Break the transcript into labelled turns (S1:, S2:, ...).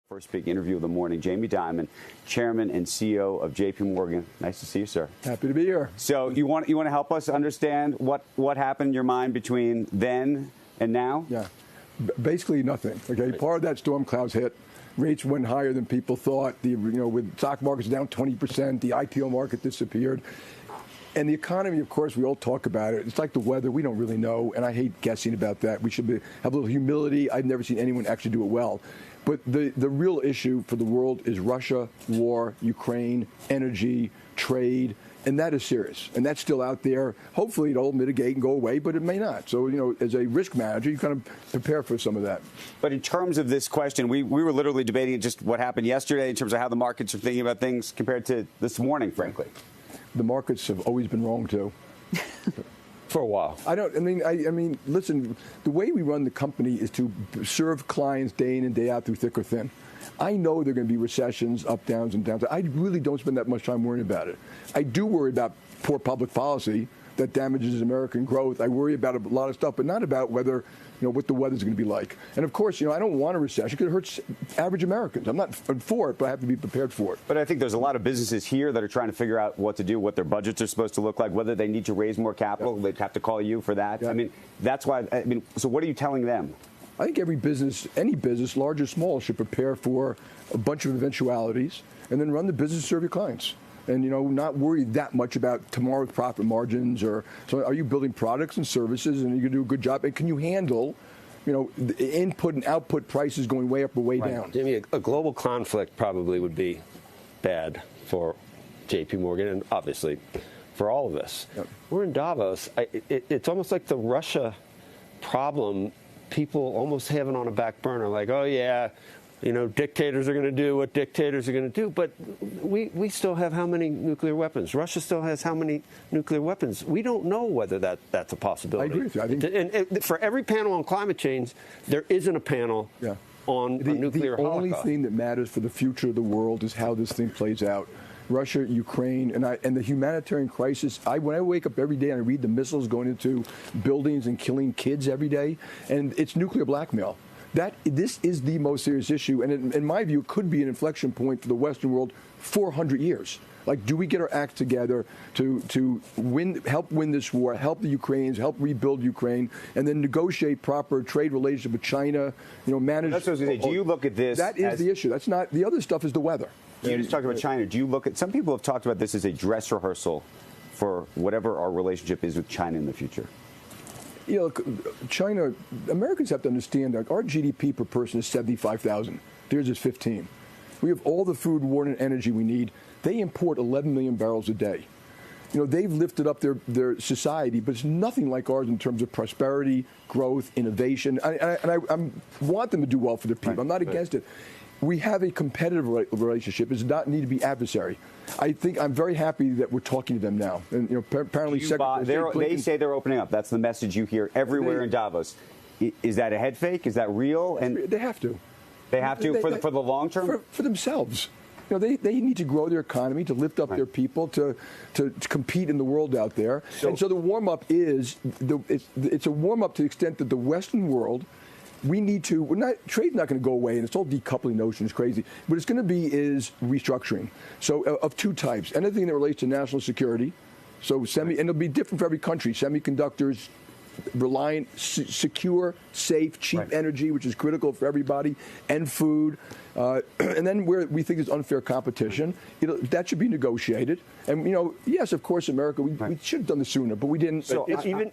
S1: First big interview of the morning. Jamie Dimon, Chairman and CEO of JPMorgan. Nice to see you, sir.
S2: Happy to be here.
S1: So you want to help us understand what happened in your mind between then and now?
S2: Yeah, basically nothing. Okay, right. Part of that storm clouds hit. Rates went higher than people thought. With stock markets down 20%, the IPO market disappeared. And the economy, of course, we all talk about it. It's like the weather. We don't really know, and I hate guessing about that. We should have a little humility. I've never seen anyone actually do it well. But the real issue for the world is Russia, war, Ukraine, energy, trade, and that is serious. And that's still out there. Hopefully it'll mitigate and go away, but it may not. So, as a risk manager, you kind of prepare for some of that.
S1: But in terms of this question, we were literally debating just what happened yesterday in terms of how the markets are thinking about things compared to this morning, frankly.
S2: The markets have always been wrong, too.
S3: For a while.
S2: I mean, listen, the way we run the company is to serve clients day in and day out through thick or thin. I know there are going to be recessions, up, downs, and downs. I really don't spend that much time worrying about it. I do worry about poor public policy that damages American growth. I worry about a lot of stuff, but not about whether, what the weather's going to be like. And of course, I don't want a recession because it hurts average Americans. I'm not for it, but I have to be prepared for it.
S1: But I think there's a lot of businesses here that are trying to figure out what to do, what their budgets are supposed to look like, whether they need to raise more capital. Yeah. They'd have to call you for that. Yeah. That's why. So what are you telling them?
S2: I think every business, any business, large or small, should prepare for a bunch of eventualities and then run the business to serve your clients. And, not worry that much about tomorrow's profit margins so are you building products and services and you can do a good job? And can you handle, the input and output prices going way up or way down?
S3: Jimmy, a global conflict probably would be bad for JPMorgan and obviously for all of us. Yep. We're in Davos. It's almost like the Russia problem, people almost have it on a back burner, like, oh, yeah, dictators are going to do what dictators are going to do. But we still have how many nuclear weapons? Russia still has how many nuclear weapons? We don't know whether that's a possibility.
S2: I agree with you.
S3: And for every panel on climate change, there isn't a panel on a nuclear holocaust.
S2: The only thing that matters for the future of the world is how this thing plays out. Russia, Ukraine, and the humanitarian crisis. When I wake up every day and I read the missiles going into buildings and killing kids every day, and it's nuclear blackmail. This is the most serious issue, and in my view, it could be an inflection point for the Western world 400 years. Like, do we get our act together to help win this war, help the Ukrainians, help rebuild Ukraine, and then negotiate proper trade relationship with China, manage...
S1: That's what I was going to say. Do you look at this
S2: That is the issue. That's not... The other stuff is the weather.
S1: You just talked about China. Do you look at... Some people have talked about this as a dress rehearsal for whatever our relationship is with China in the future.
S2: China, Americans have to understand that our GDP per person is $75,000. Theirs is 15. We have all the food, water, and energy we need. They import 11 million barrels a day. They've lifted up their society, but it's nothing like ours in terms of prosperity, growth, innovation. I want them to do well for their people. Right. I'm not against it. We have a competitive relationship. It does not need to be adversary. I think I'm very happy that we're talking to them now. And apparently,
S1: they say they're opening up. That's the message you hear everywhere in Davos. Is that a head fake? Is that real? And
S2: they have to.
S1: They have to for the long term.
S2: For themselves. They need to grow their economy, to lift up their people, to compete in the world out there. And so the warm up is it's a warm up to the extent that the Western world. We need to. Trade's not going to go away, and this whole decoupling notion is crazy. What it's going to be is restructuring. So of two types: anything that relates to national security, and it'll be different for every country. Semiconductors, reliant, secure, safe, cheap energy, which is critical for everybody, and food. And then where we think there's unfair competition, that should be negotiated. And yes, of course, America, we should have done this sooner, but we didn't.
S3: So even